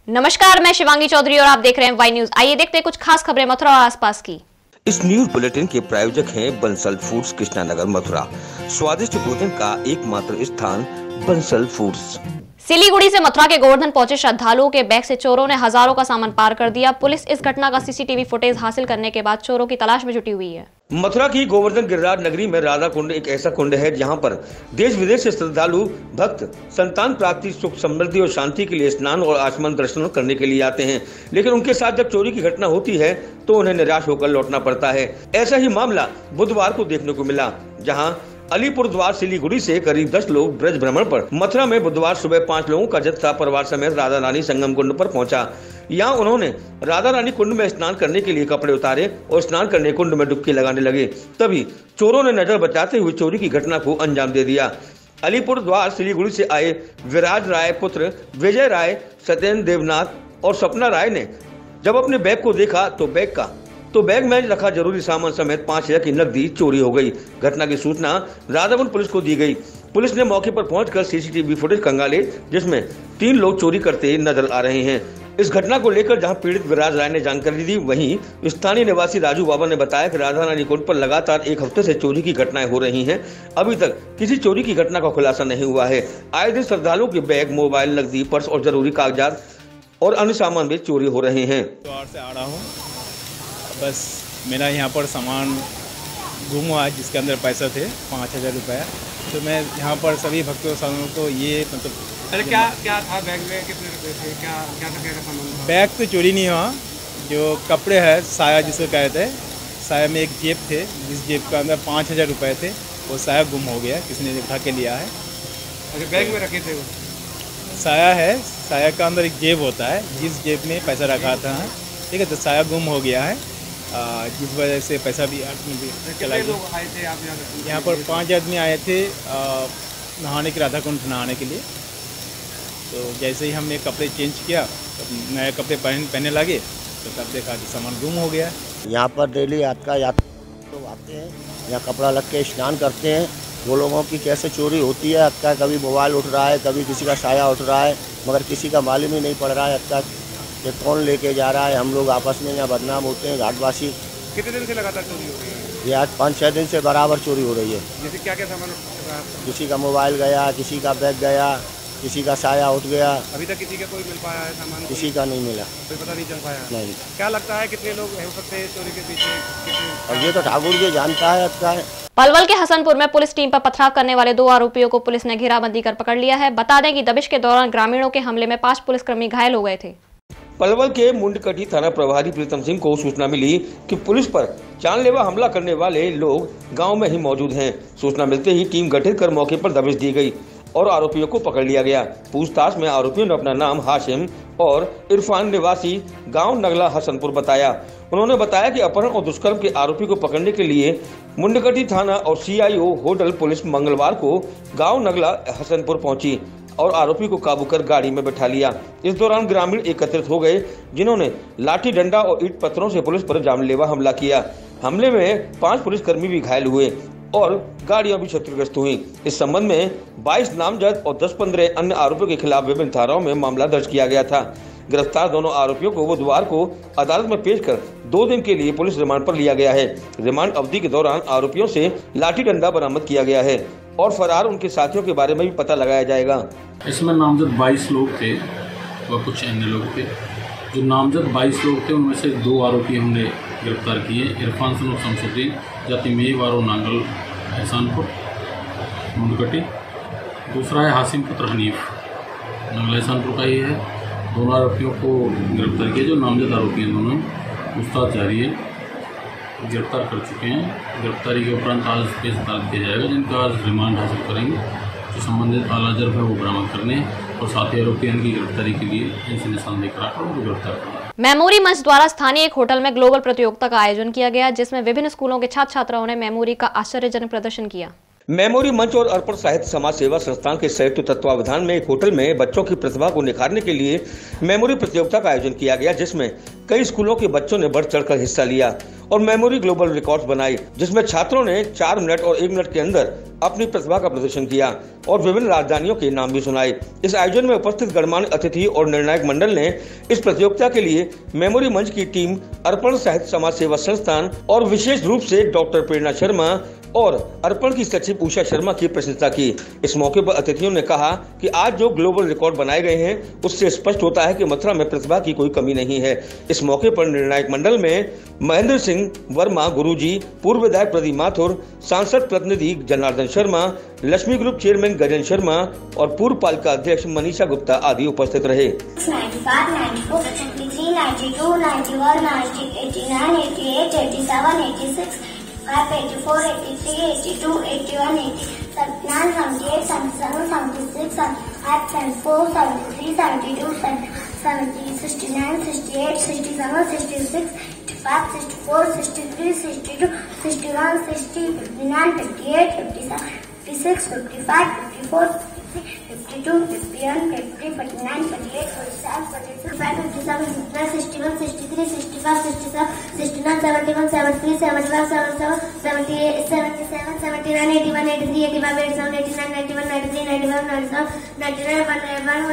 नमस्कार, मैं शिवांगी चौधरी और आप देख रहे हैं वाई न्यूज। आइए देखते हैं कुछ खास खबरें मथुरा और आसपास की। इस न्यूज बुलेटिन के प्रायोजक हैं बंसल फूड्स, कृष्णानगर, मथुरा। स्वादिष्ट भोजन का एकमात्र स्थान बंसल फूड्स। सिलीगुड़ी से मथुरा के गोवर्धन पहुंचे श्रद्धालुओं के बैग से चोरों ने हजारों का सामान पार कर दिया। पुलिस इस घटना का सीसीटीवी फुटेज हासिल करने के बाद चोरों की तलाश में जुटी हुई है। मथुरा की गोवर्धन गिरिराज नगरी में राधा कुंड एक ऐसा कुंड है जहां पर देश विदेश से श्रद्धालु भक्त संतान प्राप्ति, सुख, समृद्धि और शांति के लिए स्नान और आचमन दर्शन करने के लिए आते हैं। लेकिन उनके साथ जब चोरी की घटना होती है तो उन्हें निराश होकर लौटना पड़ता है। ऐसा ही मामला बुधवार को देखने को मिला, जहाँ अलीपुर द्वार सिलीगुड़ी से करीब 10 लोग ब्रज भ्रमण पर मथुरा में बुधवार सुबह 5 लोगों का जत्था परिवार समेत राधा रानी संगम कुंड पर पहुंचा। यहाँ उन्होंने राधा रानी कुंड में स्नान करने के लिए कपड़े उतारे और स्नान करने कुंड में डुबकी लगाने लगे। तभी चोरों ने नजर बचाते हुए चोरी की घटना को अंजाम दे दिया। अलीपुर द्वार सिलीगुड़ी से आए विराज राय पुत्र विजय राय, सत्येंद्र देवनाथ और सपना राय ने जब अपने बैग को देखा तो बैग में रखा जरूरी सामान समेत 5,000 की नकदी चोरी हो गई। घटना की सूचना राधाकुंड पुलिस को दी गई। पुलिस ने मौके पर पहुंचकर सीसीटीवी फुटेज खंगाले, जिसमें 3 लोग चोरी करते नजर आ रहे हैं। इस घटना को लेकर जहां पीड़ित विराज राय ने जानकारी दी, वहीं स्थानीय निवासी राजू बाबा ने बताया कि राधा रानी कुंड पर लगातार 1 हफ्ते से चोरी की घटनाएं हो रही हैं। अभी तक किसी चोरी की घटना का खुलासा नहीं हुआ है। आए दिन श्रद्धालुओं के बैग, मोबाइल, नकदी, पर्स और जरूरी कागजात और अन्य सामान भी चोरी हो रहे हैं। द्वार से आ रहा हूँ, बस मेरा यहाँ पर सामान गुम हुआ है जिसके अंदर पैसा थे 5,000 रुपया। तो मैं यहाँ पर सभी भक्तों को ये मतलब अरे क्या था बैग में, कितने रुपए थे, क्या का सामान था? बैग तो चोरी नहीं हुआ, जो कपड़े है, साया जिसको कहते हैं, साया में एक जेब थे जिस जेब के अंदर 5,000 रुपये थे। वो साया गुम हो गया, किसी ने उठा के लिया है। अच्छा, बैग में रखे थे वो? साया है, साया का अंदर एक जेब होता है जिस जेब में पैसा रखा था, ठीक है। तो साया गुम हो गया है, जिस वजह से पैसा भी चला गया। लोग आए थे आप यहाँ पर 5 आदमी आए थे नहाने के, राधा कुंड नहाने के लिए। तो जैसे ही हमने कपड़े चेंज किया, तब नए कपड़े पहने लगे, तो तब देखा कि सामान गुम हो गया। यहाँ पर डेली यात्री लोग आते हैं, यहाँ कपड़ा लग के स्नान करते हैं। वो लोगों की कैसे चोरी होती है, अक्का कभी मोबाइल उठ रहा है, कभी किसी का साया उठ रहा है, मगर किसी का मालूम ही नहीं पड़ रहा है अक्का ये कौन लेके जा रहा है। हम लोग आपस में यहाँ बदनाम होते हैं, घाटवासी। कितने दिन से लगातार चोरी हो रही है? ये आज 5-6 दिन से बराबर चोरी हो रही है। जैसे क्या सामान? किसी का मोबाइल गया, किसी का बैग गया, किसी का साया उठ गया। अभी तक किसी का कोई मिल पाया है सामान? किसी का नहीं मिला, कोई पता नहीं चल पाया। नहीं। क्या लगता है कितने लोग हो सकते हैं चोरी के पीछे? और ये तो ठाकुर जी जानता है अक्का है। पलवल के हसनपुर में पुलिस टीम पर पथराव करने वाले 2 आरोपियों को पुलिस ने घेराबंदी कर पकड़ लिया है। बता दें कि दबिश के दौरान ग्रामीणों के हमले में 5 पुलिसकर्मी घायल हो गए थे। पलवल के मुंडकटी थाना प्रभारी प्रीतम सिंह को सूचना मिली कि पुलिस पर जानलेवा हमला करने वाले लोग गांव में ही मौजूद हैं। सूचना मिलते ही टीम गठित कर मौके पर दबिश दी गई और आरोपियों को पकड़ लिया गया। पूछताछ में आरोपियों ने अपना नाम हाशिम और इरफान निवासी गांव नगला हसनपुर बताया। उन्होंने बताया कि अपहरण और दुष्कर्म के आरोपी को पकड़ने के लिए मुंडकटी थाना और CIO होटल पुलिस मंगलवार को गाँव नगला हसनपुर पहुंची और आरोपी को काबू कर गाड़ी में बैठा लिया। इस दौरान ग्रामीण एकत्रित हो गए, जिन्होंने लाठी डंडा और ईंट पत्थरों से पुलिस पर जानलेवा हमला किया। हमले में 5 पुलिसकर्मी भी घायल हुए और गाड़ियां भी क्षतिग्रस्त हुई। इस संबंध में 22 नामजद और 10-15 अन्य आरोपियों के खिलाफ विभिन्न धाराओं में मामला दर्ज किया गया था। गिरफ्तार दोनों आरोपियों को बुधवार को अदालत में पेश कर 2 दिन के लिए पुलिस रिमांड पर लिया गया है। रिमांड अवधि के दौरान आरोपियों से लाठी डंडा बरामद किया गया है और फरार उनके साथियों के बारे में भी पता लगाया जाएगा। इसमें नामजद 22 लोग थे और कुछ अन्य लोग थे। जो नामजद 22 लोग थे उनमें से 2 आरोपी हमने गिरफ्तार किए। इरफान सनों शमसुद्दीन, जाति मेवारो नांगल एहसानपुर मुंडकटी। दूसरा है हासिम पुत्र हनीफ, नांगल एहसानपुर का ही है। दोनों आरोपियों को गिरफ्तार किया। जो नामजद आरोपी हैं दोनों, पूछताछ जारी है, गिरफ्तार कर चुके हैं। गिरफ्तारी के उपरांत आज पेश अदालत किया जाएगा, जिनका आज रिमांड हासिल करेंगे। जो संबंधित आला जर्फ है वो बरामद करने और साथी आरोपियों की गिरफ्तारी के लिए इनसे निशानदेही कराकर उनको गिरफ्तार करना। मेमोरी मंच द्वारा स्थानीय एक होटल में ग्लोबल प्रतियोगिता का आयोजन किया गया, जिसमें विभिन्न स्कूलों के छात्र छात्राओं ने मेमोरी का आश्चर्यजनक प्रदर्शन किया। मेमोरी मंच और अर्पण साहित्य समाज सेवा संस्थान के संयुक्त तत्वावधान में एक होटल में बच्चों की प्रतिभा को निखारने के लिए मेमोरी प्रतियोगिता का आयोजन किया गया, जिसमें कई स्कूलों के बच्चों ने बढ़ चढ़कर हिस्सा लिया और मेमोरी ग्लोबल रिकॉर्ड्स बनाई, जिसमें छात्रों ने 4 मिनट और 1 मिनट के अंदर अपनी प्रतिभा का प्रदर्शन किया और विभिन्न राजधानियों के नाम भी सुनाए। इस आयोजन में उपस्थित गणमान्य अतिथि और निर्णायक मंडल ने इस प्रतियोगिता के लिए मेमोरी मंच की टीम, अर्पण साहित्य समाज सेवा संस्थान और विशेष रूप से डॉक्टर प्रेरणा शर्मा और अर्पण की सचिव उषा शर्मा की प्रशंसा की। इस मौके पर अतिथियों ने कहा कि आज जो ग्लोबल रिकॉर्ड बनाए गए हैं उससे स्पष्ट होता है कि मथुरा में प्रतिभा की कोई कमी नहीं है। इस मौके पर निर्णायक मंडल में महेंद्र सिंह वर्मा गुरुजी, पूर्व विधायक प्रदीप माथुर, सांसद प्रतिनिधि जनार्दन शर्मा, लक्ष्मी ग्रुप चेयरमैन गजेंद्र शर्मा और पूर्व पालिका अध्यक्ष मनीषा गुप्ता आदि उपस्थित रहे। 95, 94, 93, 92, 91, 90, 89, 88, 87, 86, 84, 83, 82, 81, 79, 78, 77, 76, 74, 73, 72, 70, 69, 68, 67, 66, 65, 64, 63, 62, 61, 60, 59, 58, 57, 56, 55, 54, 52, 51, 53, 49, 48, 47, 47, 57, 61, 63, 65, 67, 69, 71, 73, 75, 77, 78, 77, 79, 81, 83, 85, 87, 89, 91, 93, 91, 97, 99, 101,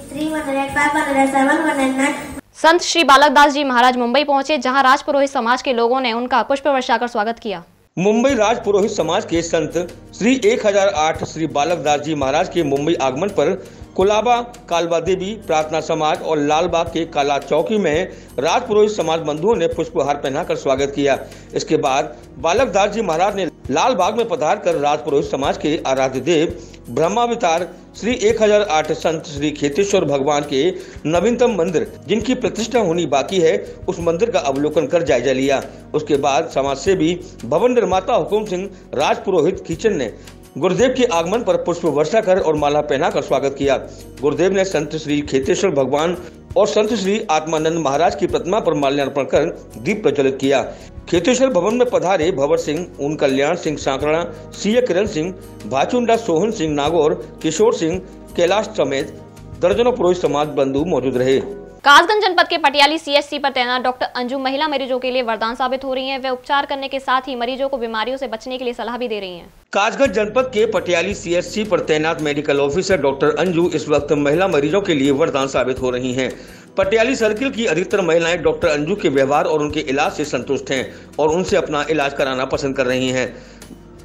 103, 105, 107, 109। संत श्री बालकदास जी महाराज मुंबई पहुंचे, जहां राजपुरोहित समाज के लोगों ने उनका पुष्प वर्षा कर स्वागत किया। मुंबई राजपुरोहित समाज के संत श्री 1008 श्री बालकदास जी महाराज के मुंबई आगमन पर कुलाबा, कालबा देवी प्रार्थना समाज और लालबाग के काला चौकी में राजपुरोहित समाज बंधुओं ने पुष्पहार पहनाकर स्वागत किया। इसके बाद बालकदास जी महाराज ने लालबाग में पधार कर राजपुरोहित समाज के आराध्य देव ब्रह्मावतार श्री 1008 संत श्री खेतेश्वर भगवान के नवीनतम मंदिर, जिनकी प्रतिष्ठा होनी बाकी है, उस मंदिर का अवलोकन कर जायजा लिया। उसके बाद समाज सेवी भवन निर्माता हुकुम सिंह राजपुरोहित किचन ने गुरुदेव के आगमन पर पुष्प वर्षा कर और माला पहनाकर स्वागत किया। गुरुदेव ने संत श्री खेतेश्वर भगवान और संत श्री आत्मानंद महाराज की प्रतिमा पर माल्यार्पण कर दीप प्रज्वलित किया। खेतेश्वर भवन में पधारे भवर सिंह, उन कल्याण सिंह सांकड़ा, सीए किरण सिंह, भाचुंडा सोहन सिंह नागौर, किशोर सिंह, कैलाश समेत दर्जनों पुरोहित समाज बंधु मौजूद रहे। कासगंज जनपद के पटियाली सीएचसी पर तैनात डॉक्टर अंजू महिला मरीजों के लिए वरदान साबित हो रही हैं। वे उपचार करने के साथ ही मरीजों को बीमारियों से बचने के लिए सलाह भी दे रही हैं। कासगंज जनपद के पटियाली सीएचसी पर तैनात मेडिकल ऑफिसर डॉक्टर अंजू इस वक्त महिला मरीजों के लिए वरदान साबित हो रही हैं। पटियाली सर्किल की अधिकतर महिलाएं डॉक्टर अंजू के व्यवहार और उनके इलाज से संतुष्ट हैं और उनसे अपना इलाज कराना पसंद कर रही हैं।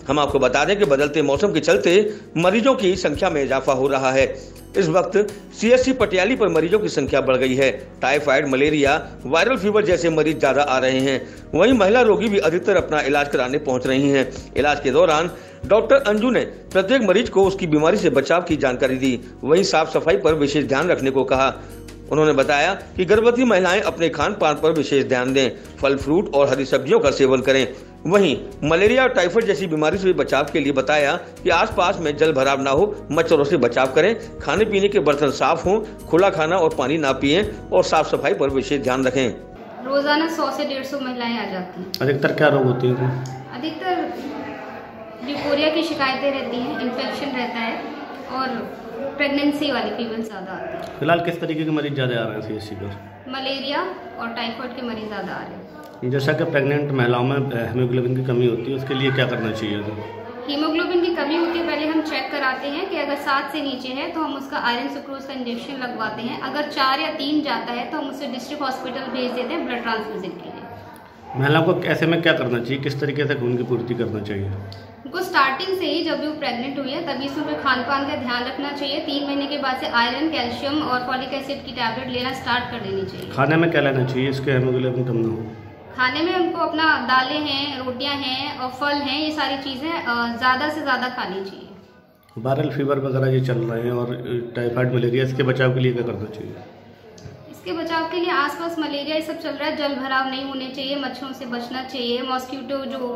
हम आपको बता दें कि बदलते मौसम के चलते मरीजों की संख्या में इजाफा हो रहा है। इस वक्त सीएचसी पटियाली पर मरीजों की संख्या बढ़ गई है। टाइफाइड, मलेरिया, वायरल फीवर जैसे मरीज ज्यादा आ रहे हैं। वहीं महिला रोगी भी अधिकतर अपना इलाज कराने पहुंच रही हैं। इलाज के दौरान डॉक्टर अंजू ने प्रत्येक मरीज को उसकी बीमारी से बचाव की जानकारी दी। वहीं साफ सफाई पर विशेष ध्यान रखने को कहा। उन्होंने बताया कि गर्भवती महिलाएं अपने खान पान पर विशेष ध्यान दें, फल फ्रूट और हरी सब्जियों का सेवन करें। वहीं मलेरिया और टाइफाइड जैसी बीमारी से बचाव के लिए बताया कि आसपास में जल भराव ना हो, मच्छरों से बचाव करें, खाने पीने के बर्तन साफ हों, खुला खाना और पानी ना पिएं और साफ सफाई पर विशेष ध्यान रखें। रोजाना 100 से 150 महिलाएं आ जाती हैं। अधिकतर क्या रोग होती हैं? अधिकतर यूकोरिया की शिकायतें रहती हैं, इन्फेक्शन रहता है और प्रेगनेंसी वाली फीमेल ज़्यादा आती है। फिलहाल किस तरीके के मरीज ज़्यादा आ रहे हैं सीएचसी पर? मलेरिया और टाइफाइड के मरीज ज़्यादा आ रहे हैं। जैसा कि प्रेग्नेंट महिलाओं में हीमोग्लोबिन की कमी होती है, उसके लिए क्या करना चाहिए? हीमोग्लोबिन की कमी होती है, पहले हम चेक कराते हैं कि अगर 7 से नीचे है तो हम उसका आयरन सुक्रोज का इंजेक्शन लगवाते हैं। अगर 4 या 3 जाता है तो हम उसे डिस्ट्रिक्ट हॉस्पिटल भेज देते हैं ब्लड ट्रांसफ्यूजन के लिए। महिलाओं को ऐसे में क्या करना चाहिए, किस तरीके से खून की पूर्ति करना चाहिए? उनको स्टार्टिंग से ही जब भी वो प्रेग्नेंट हुई है तभी से उनके खान पान का ध्यान रखना चाहिए। 3 महीने के बाद से आयरन, कैल्शियम और फॉलिक एसिड की टैबलेट लेना स्टार्ट कर देनी चाहिए। खाने में क्या लेना चाहिए इसके हीमोग्लोबिन कम ना हो? खाने में हमको अपना दालें हैं, रोटियां हैं और फल हैं, ये सारी चीज़ें ज़्यादा से ज़्यादा खानी चाहिए। वायरल फीवर वगैरह ये चल रहे हैं और टाइफाइड, मलेरिया, इसके बचाव के लिए क्या करना चाहिए? इसके बचाव के लिए आसपास मलेरिया ये सब चल रहा है, जल भराव नहीं होने चाहिए, मच्छरों से बचना चाहिए, मॉस्किटो जो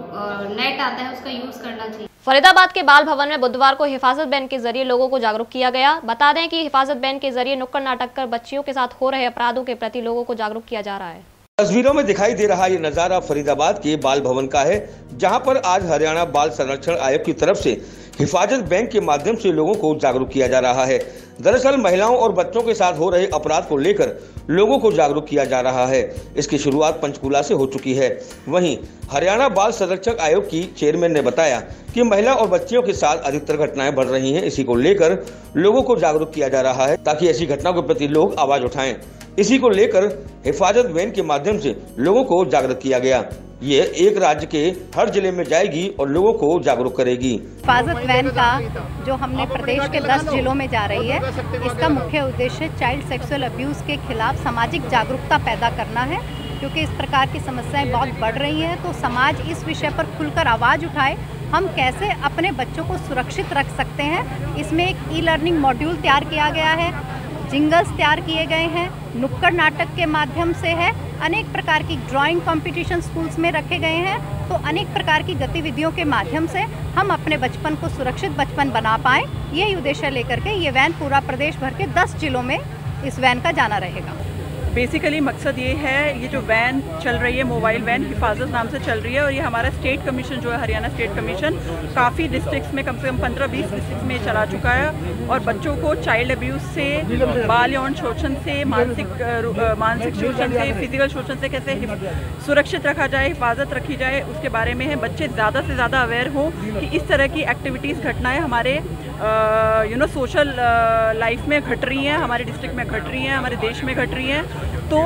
नेट आता है उसका यूज़ करना चाहिए। फरीदाबाद के बाल भवन में बुधवार को हिफाजत बैंड के जरिए लोगों को जागरूक किया गया। बता दें कि हिफाजत बैंड के जरिए नुक्कड़ नाटक कर बच्चियों के साथ हो रहे अपराधों के प्रति लोगों को जागरूक किया जा रहा है। तस्वीरों में दिखाई दे रहा ये नजारा फरीदाबाद के बाल भवन का है, जहां पर आज हरियाणा बाल संरक्षण आयोग की तरफ से हिफाजत बैंक के माध्यम से लोगों को जागरूक किया जा रहा है। दरअसल महिलाओं और बच्चों के साथ हो रहे अपराध को लेकर लोगों को जागरूक किया जा रहा है। इसकी शुरुआत पंचकूला से हो चुकी है। वहीं हरियाणा बाल संरक्षक आयोग की चेयरमैन ने बताया कि महिला और बच्चियों के साथ अधिकतर घटनाएं बढ़ रही हैं। इसी को लेकर लोगों को जागरूक किया जा रहा है ताकि ऐसी घटनाओं के प्रति लोग आवाज उठाएं। इसी को लेकर हिफाजत वैन के माध्यम से लोगों को जागरूक किया गया। ये एक राज्य के हर जिले में जाएगी और लोगों को जागरूक करेगी। हिफाजत वैन का जो हमने प्रदेश के 10 जिलों में जा रही है, इसका मुख्य उद्देश्य चाइल्ड सेक्सुअल अब्यूज के खिलाफ सामाजिक जागरूकता पैदा करना है, क्योंकि इस प्रकार की समस्याएं बहुत बढ़ रही हैं। तो समाज इस विषय पर खुलकर आवाज़ उठाए, हम कैसे अपने बच्चों को सुरक्षित रख सकते हैं। इसमें एक ई-लर्निंग मॉड्यूल तैयार किया गया है, जिंगल्स तैयार किए गए हैं, नुक्कड़ नाटक के माध्यम से है, अनेक प्रकार की ड्राइंग कंपटीशन स्कूल्स में रखे गए हैं। तो अनेक प्रकार की गतिविधियों के माध्यम से हम अपने बचपन को सुरक्षित बचपन बना पाएं, यही उद्देश्य लेकर के ये वैन पूरा प्रदेश भर के 10 जिलों में इस वैन का जाना रहेगा। बेसिकली मकसद ये है, ये जो वैन चल रही है मोबाइल वैन हिफाजत नाम से चल रही है, और ये हमारा स्टेट कमीशन जो है हरियाणा स्टेट कमीशन काफ़ी डिस्ट्रिक्ट्स में कम से कम 15-20 डिस्ट्रिक्ट्स में चला चुका है। और बच्चों को चाइल्ड अब्यूज़ से, बाल यौन शोषण से, मानसिक शोषण से, फिजिकल शोषण से कैसे सुरक्षित रखा जाए, हिफाजत रखी जाए, उसके बारे में है। बच्चे ज़्यादा से ज़्यादा अवेयर हों कि इस तरह की एक्टिविटीज़ घटनाएँ हमारे सोशल लाइफ में घट रही हैं, हमारे डिस्ट्रिक्ट में घट रही हैं, हमारे देश में घट रही हैं। तो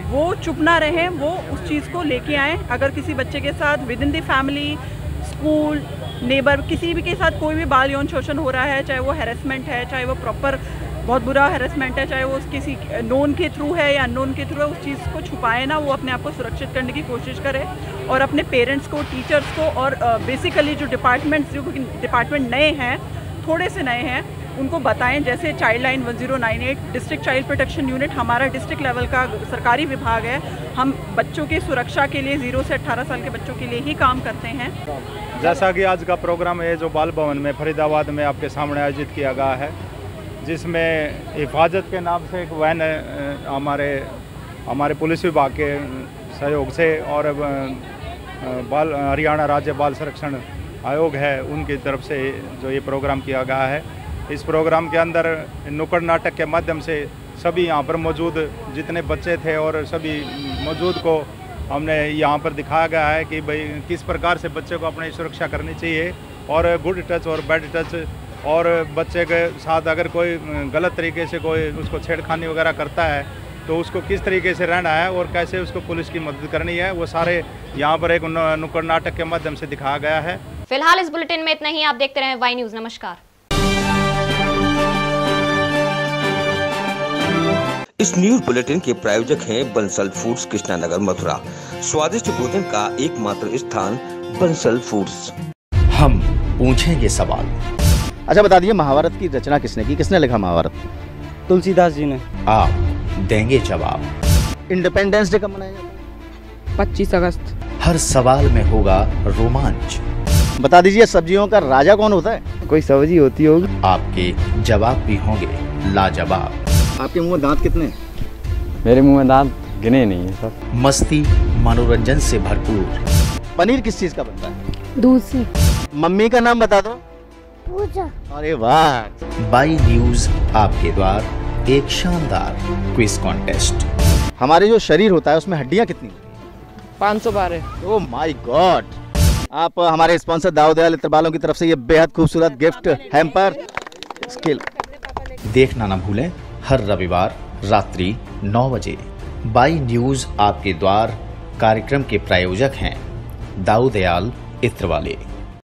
वो चुप ना रहें, वो उस चीज़ को लेके आएँ। अगर किसी बच्चे के साथ with in the family, school, neighbour, किसी भी के साथ कोई भी बाल यौन शोषण हो रहा है, चाहे वो हैरेसमेंट है, चाहे वो प्रॉपर बहुत बुरा हैरेसमेंट है, चाहे वो किसी नोन के थ्रू है या अननोन के थ्रू है, उस चीज़ को छुपाए ना, वो अपने आप को सुरक्षित करने की कोशिश करे। और अपने पेरेंट्स को, टीचर्स को और बेसिकली जो डिपार्टमेंट नए हैं, थोड़े से नए हैं, उनको बताएं। जैसे child line 1098 district child protection unit हमारा डिस्ट्रिक्ट लेवल का सरकारी विभाग है। हम बच्चों की सुरक्षा के लिए 0 से 18 साल के बच्चों के लिए ही काम करते हैं। जैसा कि आज का प्रोग्राम है जो बाल भवन में फरीदाबाद में आपके सामने आयोजित किया गया है, जिसमें हिफाजत के नाम से एक वैन हमारे पुलिस विभाग के सहयोग से और हरियाणा राज्य बाल संरक्षण आयोग है, उनकी तरफ से जो ये प्रोग्राम किया गया है। इस प्रोग्राम के अंदर नुक्कड़ नाटक के माध्यम से सभी यहाँ पर मौजूद जितने बच्चे थे और सभी मौजूद को हमने यहाँ पर दिखाया गया है कि भाई किस प्रकार से बच्चे को अपनी सुरक्षा करनी चाहिए, और गुड टच और बैड टच, और बच्चे के साथ अगर कोई गलत तरीके से कोई उसको छेड़खानी वगैरह करता है तो उसको किस तरीके से रहना है और कैसे उसको पुलिस की मदद करनी है, वो सारे यहाँ पर एक नुक्कड़ नाटक के माध्यम से दिखाया गया है। फिलहाल इस बुलेटिन में इतना ही। आप देखते रहें वाई न्यूज़। नमस्कार। इस न्यूज बुलेटिन के प्रायोजक हैं बंसल फूड्स, कृष्णानगर, मथुरा। स्वादिष्ट भोजन का एकमात्र स्थान बंसल फूड्स। हम पूछेंगे सवाल। अच्छा बता दिए, महाभारत की रचना किसने की? किसने लिखा महाभारत? तुलसीदास जी ने। आप देंगे जवाब। इंडिपेंडेंस डे कब मनाया जाता है? 25 अगस्त। हर सवाल में होगा रोमांच। बता दीजिए, सब्जियों का राजा कौन होता है? कोई सब्जी होती होगी। आपके जवाब भी होंगे लाजवाब। आपके मुंह में दांत कितने? मेरे मुंह में दांत गिने नहीं है सब। मस्ती मनोरंजन से भरपूर। पनीर किस चीज का बनता है? दूध से। मम्मी का नाम बता दो। पूजा। अरे वाह। वाई न्यूज आपके द्वार एक शानदार क्विज कॉन्टेस्ट। हमारे जो शरीर होता है उसमें हड्डियां कितनी? 512। Oh my God. आप हमारे स्पॉन्सर दाऊद दयाल इत्र बालों की तरफ से ये बेहद खूबसूरत गिफ्ट हैम्पर स्किल देखना ना भूलें। हर रविवार रात्रि 9 बजे वाई न्यूज आपके द्वार कार्यक्रम के प्रायोजक हैं दाऊद दयाल इत्र वाले।